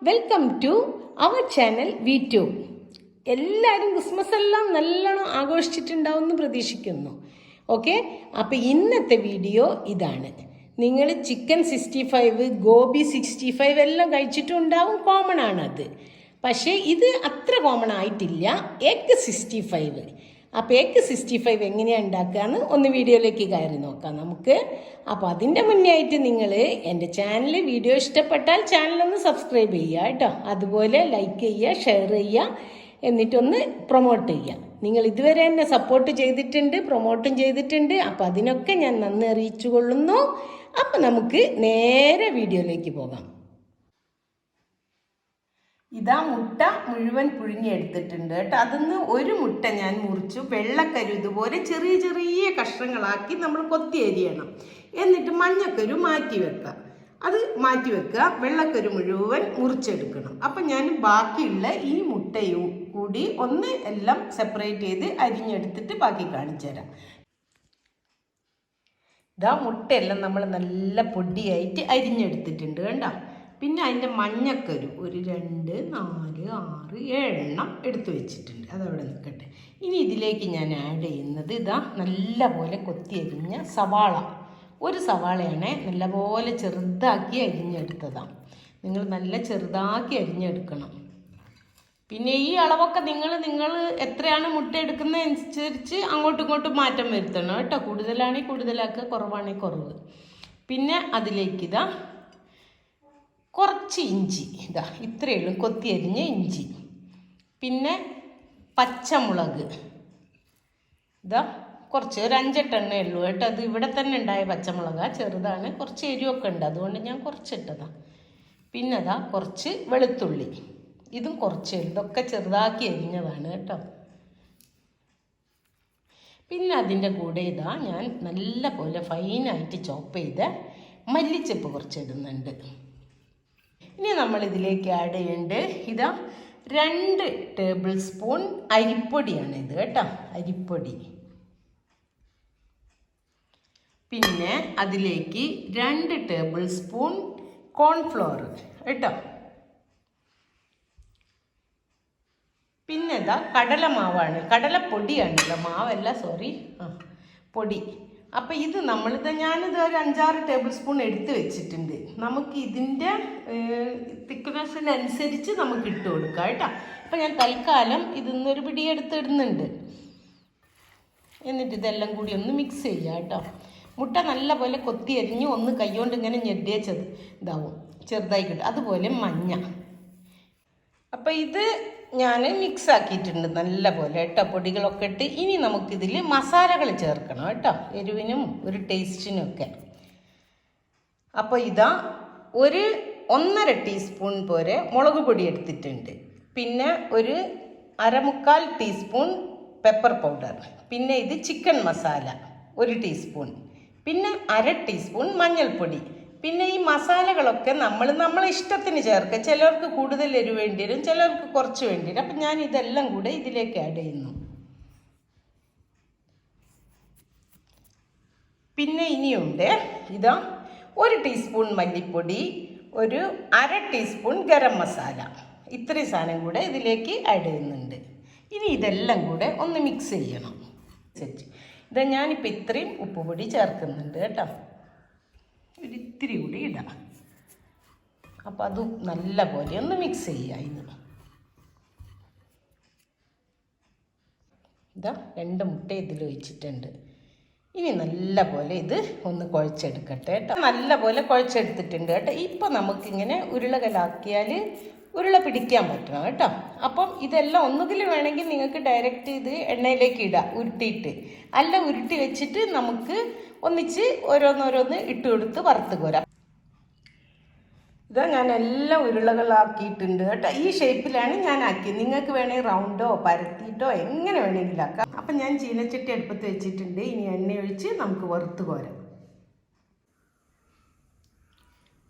Welcome to our channel VTube. എല്ലാവരും Christmas എല്ലാം നല്ലോണം ആഘോഷിച്ചിട്ടുണ്ടാവുമെന്ന് പ്രതീക്ഷിക്കുന്നു. ഓക്കെ, അപ്പോൾ ഇന്നത്തെ വീഡിയോ ഇതാണ്. നിങ്ങൾ ചിക്കൻ 65, ഗോബി 65 എല്ലാം കഴിച്ചിട്ടുണ്ടാവും, കോമൺ ആണത്. പക്ഷേ ഇത് അത്ര കോമൺ ആയിട്ടില്ല, എഗ് 65. അപ്പോൾ എഗ് 65 എങ്ങനെയാണ് ഉണ്ടാക്കുകയെന്ന് ഒന്ന് വീഡിയോയിലേക്ക് കയറി നോക്കാം നമുക്ക്. അപ്പോൾ അതിൻ്റെ മുന്നേ ആയിട്ട് നിങ്ങൾ എൻ്റെ ചാനൽ വീഡിയോ ഇഷ്ടപ്പെട്ടാൽ ചാനലൊന്ന് സബ്സ്ക്രൈബ് ചെയ്യുക കേട്ടോ. അതുപോലെ ലൈക്ക് ചെയ്യുക, ഷെയർ ചെയ്യുക, എന്നിട്ടൊന്ന് പ്രൊമോട്ട് ചെയ്യുക. നിങ്ങൾ ഇതുവരെ എന്നെ സപ്പോർട്ട് ചെയ്തിട്ടുണ്ട്, പ്രൊമോട്ടും ചെയ്തിട്ടുണ്ട്. അപ്പോൾ അതിനൊക്കെ ഞാൻ നന്ദി അറിയിച്ചു കൊള്ളുന്നു. അപ്പോൾ നമുക്ക് നേരെ വീഡിയോയിലേക്ക് പോകാം. ഇതാ മുട്ട മുഴുവൻ പുഴുങ്ങിയെടുത്തിട്ടുണ്ട് കേട്ടോ. അതിന്ന് ഒരു മുട്ട ഞാൻ മുറിച്ചു, വെള്ളക്കരു ഇതുപോലെ ചെറിയ ചെറിയ കഷ്ണങ്ങളാക്കി നമ്മൾ കൊത്തി അരിയണം. എന്നിട്ട് മഞ്ഞക്കരു മാറ്റി വെക്കുക, അത് മാറ്റി വെക്കുക. വെള്ളക്കരു മുഴുവൻ മുറിച്ചെടുക്കണം. അപ്പം ഞാൻ ബാക്കിയുള്ള ഈ മുട്ടയും കൂടി ഒന്ന് എല്ലാം സെപ്പറേറ്റ് ചെയ്ത് അരിഞ്ഞെടുത്തിട്ട് ബാക്കി കാണിച്ചു തരാം. ഇതാ മുട്ടയെല്ലാം നമ്മൾ നല്ല പൊടിയായിട്ട് അരിഞ്ഞെടുത്തിട്ടുണ്ട് കണ്ടോ. പിന്നെ അതിൻ്റെ മഞ്ഞക്കരു ഒരു 2, 4, 6, 7 എണ്ണം എടുത്തു വെച്ചിട്ടുണ്ട്. അതവിടെ നിൽക്കട്ടെ. ഇനി ഇതിലേക്ക് ഞാൻ ആഡ് ചെയ്യുന്നത് ഇതാ നല്ല പോലെ കൊത്തി അരിഞ്ഞ സവാള. ഒരു സവാളയാണ് നല്ലപോലെ ചെറുതാക്കി അരിഞ്ഞെടുത്തതാണ്. നിങ്ങൾ നല്ല ചെറുതാക്കി അരിഞ്ഞെടുക്കണം. പിന്നെ ഈ അളവൊക്കെ നിങ്ങൾ എത്രയാണ് മുട്ട എടുക്കുന്നതനുസരിച്ച് അങ്ങോട്ടും ഇങ്ങോട്ടും മാറ്റം വരുത്തണം കേട്ടോ. കൂടുതലാണെങ്കിൽ കൂടുതലാക്കുക, കുറവാണെങ്കിൽ കുറവ്. പിന്നെ അതിലേക്ക് ഇതാ കുറച്ച് ഇഞ്ചി, ഇതാ ഇത്രയേ ഉള്ളൂ, കൊത്തി അരിഞ്ഞ ഇഞ്ചി. പിന്നെ പച്ചമുളക് ഇതാ കുറച്ച്, ഒരു 5-8 എണ്ണേ ഉള്ളൂ കേട്ടോ. അത് ഇവിടെ തന്നെ ഉണ്ടായ പച്ചമുളകാണ്, ചെറുതാണ്, കുറച്ച് എരിവൊക്കെ ഉണ്ട്, അതുകൊണ്ട് ഞാൻ കുറച്ചിട്ടതാണ്. പിന്നെ അതാ കുറച്ച് വെളുത്തുള്ളി, ഇതും കുറച്ച്, ഇതൊക്കെ ചെറുതാക്കി അരിഞ്ഞതാണ് കേട്ടോ. പിന്നെ അതിൻ്റെ കൂടെ ഇതാ ഞാൻ നല്ല പോലെ ഫൈനായിട്ട് ചോപ്പ് ചെയ്ത് മല്ലിച്ചപ്പ് കുറച്ച് ഇടുന്നുണ്ട്. ഇനി നമ്മൾ ഇതിലേക്ക് ആഡ് ചെയ്യേണ്ടത് ഇതാ 2 ടേബിൾ സ്പൂൺ അരിപ്പൊടിയാണ് ഇത് കേട്ടോ, അരിപ്പൊടി. പിന്നെ അതിലേക്ക് 2 ടേബിൾ സ്പൂൺ കോൺഫ്ലോർ കേട്ടോ. പിന്നെ ഇതാ കടലമാവാണ്, കടലപ്പൊടിയാണല്ലോ, മാവല്ല, സോറി, പൊടി. അപ്പോൾ ഇത് ഞാനിത് ഒരു 5-6 ടേബിൾ സ്പൂൺ എടുത്ത് വെച്ചിട്ടുണ്ട്. നമുക്ക് ഇതിൻ്റെ തിക്നെസ്സിനനുസരിച്ച് നമുക്ക് ഇട്ട് കൊടുക്കാം കേട്ടോ. അപ്പോൾ ഞാൻ തൽക്കാലം ഇതിന്നൊരു പിടി എടുത്തിടുന്നുണ്ട്. എന്നിട്ട് ഇതെല്ലാം കൂടി ഒന്ന് മിക്സ് ചെയ്യുക കേട്ടോ. മുട്ട നല്ല പോലെ കൊത്തി അരിഞ്ഞ് ഒന്ന് കൈകൊണ്ട് ഇങ്ങനെ ഞെട്ടിയ ഇതാവും, ചെറുതായി കിട്ടും. അതുപോലെ മഞ്ഞ. അപ്പോൾ ഇത് ഞാൻ മിക്സ് ആക്കിയിട്ടുണ്ട് നല്ല പോലെ കേട്ടോ, പൊടികളൊക്കെ ഇട്ട്. ഇനി നമുക്കിതിൽ മസാലകൾ ചേർക്കണം കേട്ടോ, എരിവിനും ഒരു ടേസ്റ്റിനും ഒക്കെ. അപ്പോൾ ഇതാ ഒരു 1.5 ടീസ്പൂൺ പോലെ മുളക് പൊടി എടുത്തിട്ടുണ്ട്. പിന്നെ ഒരു 1/4 ടീസ്പൂൺ പെപ്പർ പൗഡർ. പിന്നെ ഇത് ചിക്കൻ മസാല 1 ടീസ്പൂൺ. പിന്നെ 1/2 ടീസ്പൂൺ മഞ്ഞൾപ്പൊടി. പിന്നെ ഈ മസാലകളൊക്കെ നമ്മളെ ഇഷ്ടത്തിന് ചേർക്കുക. ചിലർക്ക് കൂടുതൽ എരിവ് വേണ്ടി വരും, ചിലർക്ക് കുറച്ച് വേണ്ടി വരും. അപ്പം ഞാൻ ഇതെല്ലാം കൂടെ ഇതിലേക്ക് ആഡ് ചെയ്യുന്നു. പിന്നെ ഇനിയുണ്ട് ഇതാ 1 ടീസ്പൂൺ മല്ലിപ്പൊടി, ഒരു 1/2 ടീസ്പൂൺ ഗരം മസാല. ഇത്രയും സാധനം കൂടെ ഇതിലേക്ക് ആഡ് ചെയ്യുന്നുണ്ട്. ഇനി ഇതെല്ലാം കൂടെ ഒന്ന് മിക്സ് ചെയ്യണം. ഇതാ ഞാനിപ്പോൾ ഇത്രയും ഉപ്പുപൊടി ചേർക്കുന്നുണ്ട് കേട്ടോ, ഒരിത്തിരി കൂടി ഇടാം. അപ്പോൾ അതും നല്ല പോലെ ഒന്ന് മിക്സ് ചെയ്യുക. ഇതാ 2 മുട്ട ഇതിൽ ഒഴിച്ചിട്ടുണ്ട്. ഇനി നല്ല പോലെ ഇത് ഒന്ന് കുഴച്ചെടുക്കട്ടെ കേട്ടോ. നല്ല പോലെ കുഴച്ചെടുത്തിട്ടുണ്ട് കേട്ടോ. ഇപ്പം നമുക്കിങ്ങനെ ഉരുളകലാക്കിയാൽ ഉരുള പിടിക്കാൻ പറ്റണം കേട്ടോ. അപ്പം ഇതെല്ലാം ഒന്നുകിൽ വേണമെങ്കിൽ നിങ്ങൾക്ക് ഡയറക്റ്റ് ഇത് എണ്ണയിലേക്ക് ഇടാം ഉരുട്ടിയിട്ട്, അല്ല ഉരുട്ടി വെച്ചിട്ട് നമുക്ക് ഒന്നിച്ച് ഓരോന്നോരോന്ന് ഇട്ട് കൊടുത്ത് വറുത്ത് കോരാം. ഇതാ ഞാൻ എല്ലാം ഉരുളകളാക്കിയിട്ടുണ്ട് കേട്ടോ. ഈ ഷേപ്പിലാണ് ഞാൻ ആക്കിയത്. നിങ്ങൾക്ക് വേണമെങ്കിൽ റൗണ്ടോ പരത്തിയിട്ടോ എങ്ങനെ വേണമെങ്കിലും ആക്കാം. അപ്പം ഞാൻ ചീനച്ചട്ടി അടുപ്പത്ത് വെച്ചിട്ടുണ്ട്. ഇനി എണ്ണ ഒഴിച്ച് നമുക്ക് വറുത്ത് കോരാം.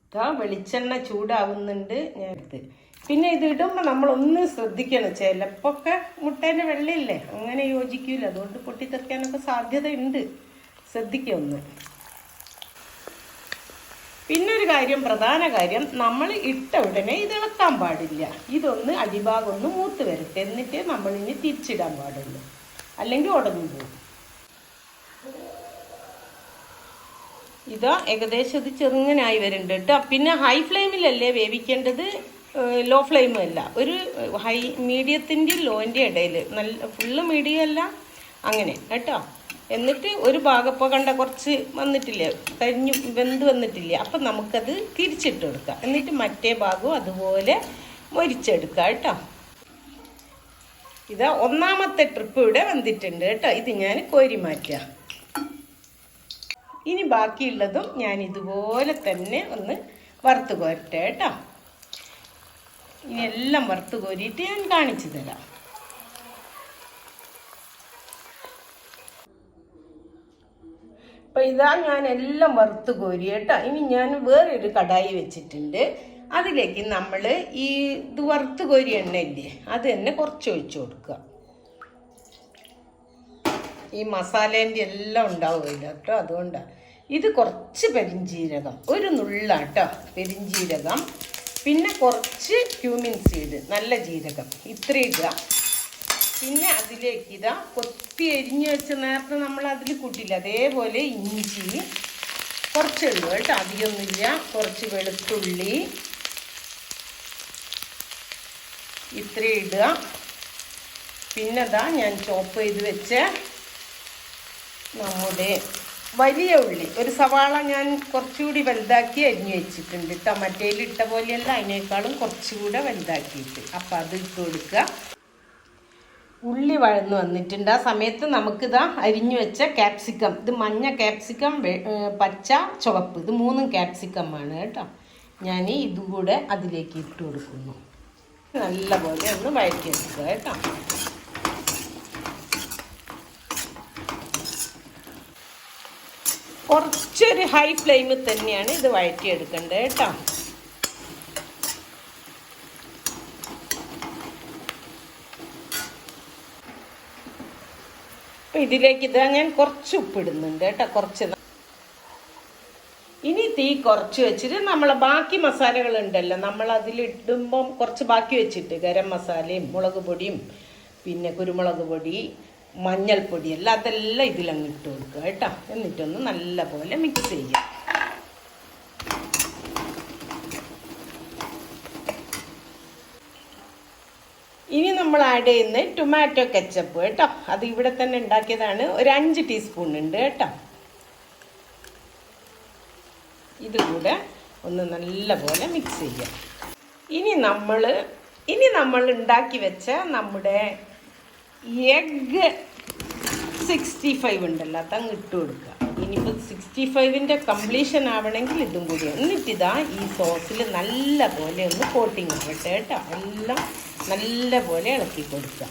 ഇതാ വെളിച്ചെണ്ണ ചൂടാവുന്നുണ്ട് ഞാൻ എടുത്ത്. പിന്നെ ഇത് ഇടുമ്പോൾ നമ്മളൊന്ന് ശ്രദ്ധിക്കണം, ചിലപ്പോൾ മുട്ടേൻ്റെ വെള്ളയില്ലേ അങ്ങനെ യോജിക്കില്ല, അതുകൊണ്ട് പൊട്ടിത്തെറിക്കാനൊക്കെ സാധ്യത ഉണ്ട്. ശ്രദ്ധിക്കുക ഒന്ന്. പിന്നെ ഒരു കാര്യം, പ്രധാന കാര്യം, നമ്മൾ ഇട്ട ഉടനെ ഇത് ഇളക്കാൻ പാടില്ല. ഇതൊന്ന് അടിഭാഗം ഒന്ന് മൂത്ത് വരട്ടെ, എന്നിട്ട് നമ്മളിനി തിരിച്ചിടാൻ പാടുള്ളൂ, അല്ലെങ്കിൽ ഉടഞ്ഞു പോകും. ഇതാ ഏകദേശം ഇത് ചെറുങ്ങനായി വരുന്നുണ്ട് കേട്ടോ. പിന്നെ ഹൈ ഫ്ലെയിമിലല്ലേ വേവിക്കേണ്ടത്, ലോ ഫ്ലെയിമും അല്ല. ഒരു ഹൈ മീഡിയത്തിൻ്റെ ലോൻ്റെ ഇടയിൽ, നല്ല ഫുള്ള് മീഡിയം അല്ല, അങ്ങനെ കേട്ടോ. എന്നിട്ട് ഒരു ഭാഗം ഇപ്പോൾ കണ്ട കുറച്ച് വന്നിട്ടില്ലേ, കരിഞ്ഞു വെന്ത് വന്നിട്ടില്ലേ, അപ്പം നമുക്കത് തിരിച്ചിട്ട് കൊടുക്കാം. എന്നിട്ട് മറ്റേ ഭാഗവും അതുപോലെ മൊരിച്ചെടുക്കുക കേട്ടോ. ഇതാ ഒന്നാമത്തെ ട്രിപ്പ് ഇവിടെ വന്നിട്ടുണ്ട് കേട്ടോ. ഇത് ഞാൻ കോരി മാറ്റുക. ഇനി ബാക്കിയുള്ളതും ഞാൻ ഇതുപോലെ തന്നെ ഒന്ന് വറുത്ത് കോരട്ടെ കേട്ടോ. ഇനി എല്ലാം വറുത്ത് കോരിയിട്ട് ഞാൻ കാണിച്ചു തരാം. അപ്പോൾ ഇതാ ഞാൻ എല്ലാം വറുത്ത് കോരി കേട്ടോ. ഇനി ഞാൻ വേറൊരു കടായി വെച്ചിട്ടുണ്ട്. അതിലേക്ക് നമ്മൾ ഈ ഇത് വറുത്ത് കോരി എണ്ണയില്ലേ, അത് തന്നെ കുറച്ച് ഒഴിച്ചു കൊടുക്കുക. ഈ മസാലേൻ്റെ എല്ലാം ഉണ്ടാവില്ല കേട്ടോ, അതുകൊണ്ടാണ്. ഇത് കുറച്ച് പെരിഞ്ജീരകം, ഒരു നുള്ളാട്ടോ പെരിഞ്ജീരകം, പിന്നെ കുറച്ച് ക്യൂമിൻ സീഡ്, നല്ല ജീരകം, ഇത്ര ഇടുക. പിന്നെ അതിലേക്ക് ഇതാ കൊത്തി എരിഞ്ഞ് വെച്ച് നേരത്തെ നമ്മൾ അതിൽ കൂട്ടില്ല, അതേപോലെ ഇഞ്ചി കുറച്ചുള്ളൂ കേട്ടോ, അധികമൊന്നുമില്ല. കുറച്ച് വെളുത്തുള്ളി ഇത്ര ഇടുക. പിന്നെ അതാ ഞാൻ ചോപ്പ് ചെയ്ത് വെച്ച നമ്മുടെ വലിയ ഉള്ളി, ഒരു സവാള ഞാൻ കുറച്ചുകൂടി വലുതാക്കി അരിഞ്ഞ് വെച്ചിട്ടുണ്ട് കേട്ടോ. മറ്റേയിൽ ഇട്ട പോലെയല്ല, അതിനേക്കാളും കുറച്ചുകൂടെ വലുതാക്കിയിട്ട്. അപ്പം അത് ഇട്ട് കൊടുക്കുക. ഉള്ളി വഴന്ന് വന്നിട്ടുണ്ട്. ആ സമയത്ത് നമുക്കിതാ അരിഞ്ഞു വെച്ച ക്യാപ്സിക്കം, ഇത് മഞ്ഞ ക്യാപ്സിക്കം, പച്ച, ചുവപ്പ്, ഇത് 3 ക്യാപ്സിക്കമാണ് കേട്ടോ. ഞാൻ ഇതുകൂടെ അതിലേക്ക് ഇട്ട് കൊടുക്കുന്നു. നല്ലപോലെ ഒന്ന് വഴറ്റിയെടുക്കുക കേട്ടോ. കുറച്ചൊരു ഹൈ ഫ്ലെയിമിൽ തന്നെയാണ് ഇത് വഴറ്റിയെടുക്കേണ്ടത് കേട്ടോ. അപ്പം ഇതിലേക്ക് ഇതാ ഞാൻ കുറച്ച് ഉപ്പിടുന്നുണ്ട് കേട്ടോ, കുറച്ച്. ഇനി തീ കുറച്ച് വെച്ചിട്ട് നമ്മൾ ബാക്കി മസാലകളുണ്ടല്ലോ, നമ്മൾ അതിലിടുമ്പം കുറച്ച് ബാക്കി വെച്ചിട്ട് ഗരം മസാലയും മുളക് പൊടിയും പിന്നെ കുരുമുളക് പൊടി, മഞ്ഞൾപ്പൊടി എല്ലാം അതെല്ലാം ഇതിലങ്ങ് ഇട്ട് കൊടുക്കുക കേട്ടോ. എന്നിട്ടൊന്ന് നല്ല പോലെ മിക്സ് ചെയ്യുക. ഇനി നമ്മൾ ആഡ് ചെയ്യുന്ന ടൊമാറ്റോ കെച്ചപ്പ് കേട്ടോ. അത് ഇവിടെ തന്നെ ഉണ്ടാക്കിയതാണ്, ഒരു 5 ടീസ്പൂൺ ഉണ്ട് കേട്ടോ. ഇതുകൂടെ ഒന്ന് നല്ല പോലെ മിക്സ് ചെയ്യുക. ഇനി നമ്മൾ ഉണ്ടാക്കി വെച്ച നമ്മുടെ എഗ് 65 ഉണ്ടല്ലോ, അതങ്ങ് ഇട്ട് കൊടുക്കുക. ഇനിയിപ്പോൾ 65ൻ്റെ കംപ്ലീഷൻ ആവണമെങ്കിൽ ഇതും കൂടി. എന്നിട്ടിതാ ഈ സോസിൽ നല്ല പോലെ ഒന്ന് കോട്ടിങ് ആവട്ടെ കേട്ടോ. എല്ലാം നല്ല പോലെ ഇളക്കി കൊടുക്കുക.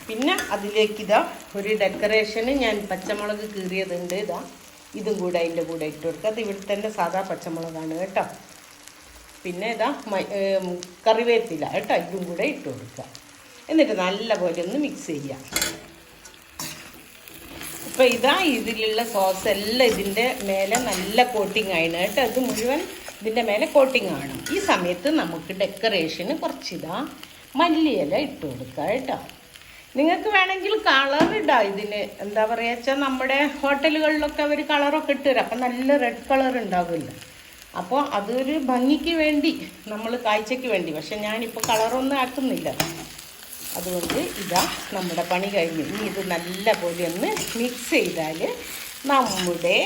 പിന്നെ അതിലേക്കിതാ ഒരു ഡെക്കറേഷന് ഞാൻ പച്ചമുളക് കീറിയതുണ്ട്, ഇതാ ഇതും കൂടെ അതിൻ്റെ കൂടെ ഇട്ട് കൊടുക്കുക. അത് ഇവിടെ തന്നെ സാധാ പച്ചമുളകാണ് കേട്ടോ. പിന്നെ ഇതാ കറിവേപ്പില കേട്ടോ, ഇതും കൂടെ ഇട്ട് കൊടുക്കുക. എന്നിട്ട് നല്ല പോലെ ഒന്ന് മിക്സ് ചെയ്യുക. അപ്പോൾ ഇതാ ഇതിലുള്ള സോസ് എല്ലാം ഇതിൻ്റെ മേലെ നല്ല കോട്ടിങ് ആയിന് കേട്ടോ. ഇത് മുഴുവൻ ഇതിൻ്റെ മേലെ കോട്ടിങ് ആണ്. ഈ സമയത്ത് നമുക്ക് ഡെക്കറേഷന് കുറച്ചിതാ മല്ലിയില ഇട്ട് കൊടുക്കുക കേട്ടോ. നിങ്ങൾക്ക് വേണമെങ്കിൽ കളർ ഇടാം. ഇതിന് എന്താ പറയുക വെച്ചാൽ നമ്മുടെ ഹോട്ടലുകളിലൊക്കെ അവർ കളറൊക്കെ ഇട്ട് തരാം. അപ്പം നല്ല റെഡ് കളർ ഉണ്ടാവില്ല. അപ്പോൾ അതൊരു ഭംഗിക്ക് വേണ്ടി, നമ്മൾ കാഴ്ചയ്ക്ക് വേണ്ടി. പക്ഷെ ഞാനിപ്പോൾ കളറൊന്നും ആക്കുന്നില്ല. അതുകൊണ്ട് ഇതാ നമ്മുടെ പണി കഴിഞ്ഞു. ഇനി ഇത് നല്ല പോലെ ഒന്ന് മിക്സ് ചെയ്താൽ നമ്മുടെ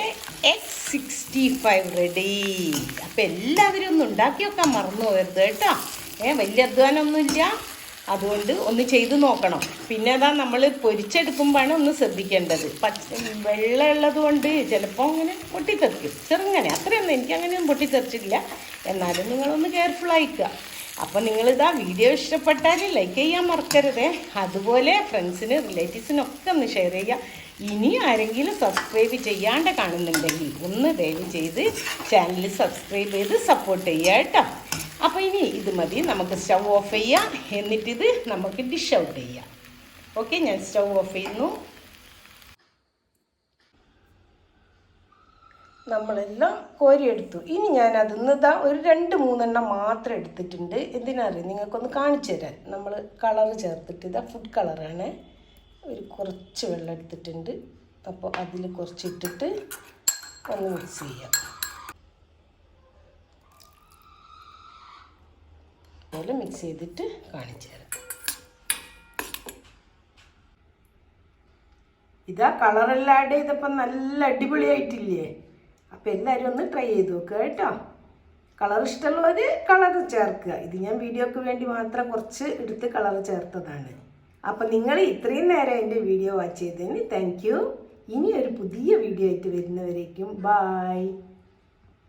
എഗ് 65 റെഡി. അപ്പം എല്ലാവരും ഒന്ന് ഉണ്ടാക്കി വെക്കാൻ മറന്നു പോകരുത് കേട്ടോ. വലിയ അധ്വാനമൊന്നുമില്ല, അതുകൊണ്ട് ഒന്ന് ചെയ്ത് നോക്കണം. പിന്നെ അതാ നമ്മൾ പൊരിച്ചെടുക്കുമ്പോഴാണ് ഒന്ന് ശ്രദ്ധിക്കേണ്ടത്. വെള്ളം ഉള്ളത് കൊണ്ട് ചിലപ്പോൾ അങ്ങനെ പൊട്ടിത്തെറിക്കും, ചെറുങ്ങനെ. അത്രയൊന്നും എനിക്കങ്ങനെയൊന്നും പൊട്ടിത്തെറിച്ചില്ല. എന്നാലും നിങ്ങളൊന്ന് കെയർഫുള്ളായിക്കുക. അപ്പം നിങ്ങളിതാ വീഡിയോ ഇഷ്ടപ്പെട്ടാൽ ലൈക്ക് ചെയ്യാൻ മറക്കരുതേ. അതുപോലെ ഫ്രണ്ട്സിന് റിലേറ്റീവ്സിനൊക്കെ ഒന്ന് ഷെയർ ചെയ്യുക. ഇനി ആരെങ്കിലും സബ്സ്ക്രൈബ് ചെയ്യാണ്ട് കാണുന്നുണ്ടെങ്കിൽ ഒന്ന് ദയവ് ചെയ്ത് ചാനൽ സബ്സ്ക്രൈബ് ചെയ്ത് സപ്പോർട്ട് ചെയ്യുക കേട്ടോ. അപ്പോൾ ഇനി ഇത് മതി, നമുക്ക് സ്റ്റൗ ഓഫ് ചെയ്യാം. എന്നിട്ടിത് നമുക്ക് ഡിഷ് ഔട്ട് ചെയ്യാം. ഓക്കെ, ഞാൻ സ്റ്റൗ ഓഫ് ചെയ്യുന്നു. നമ്മളെല്ലാം കോരിയെടുത്തു. ഇനി ഞാൻ അതിന്ന് ഇതാ ഒരു 2-3 മാത്രം എടുത്തിട്ടുണ്ട്. എന്തിനറിയാം, നിങ്ങൾക്കൊന്ന് കാണിച്ചു തരാൻ. നമ്മൾ കളർ ചേർത്തിട്ട് ഇതാ ഫുഡ് കളറാണ്. കുറച്ച് വെള്ളം എടുത്തിട്ടുണ്ട്. അപ്പോൾ അതിൽ കുറച്ചിട്ടിട്ട് ഒന്ന് മിക്സ് ചെയ്യാം. അതുപോലെ മിക്സ് ചെയ്തിട്ട് കാണിച്ചു തരാം. ഇതാ കളറെല്ലാം ആഡ് ചെയ്തപ്പോൾ നല്ല അടിപൊളിയായിട്ടില്ലേ? അപ്പോൾ എല്ലാവരും ഒന്ന് ട്രൈ ചെയ്ത് നോക്കുക കേട്ടോ. കളർ ഇഷ്ടമുള്ളവർ കളർ ചേർക്കുക. ഇത് ഞാൻ വീഡിയോക്ക് വേണ്ടി മാത്രം കുറച്ച് എടുത്ത് കളർ ചേർത്തതാണ്. അപ്പം നിങ്ങൾ ഇത്രയും നേരം എൻ്റെ വീഡിയോ വാച്ച് ചെയ്തതിന് താങ്ക് യു. ഇനി ഒരു പുതിയ വീഡിയോ ആയിട്ട് വരുന്നവരേക്കും ബായ്.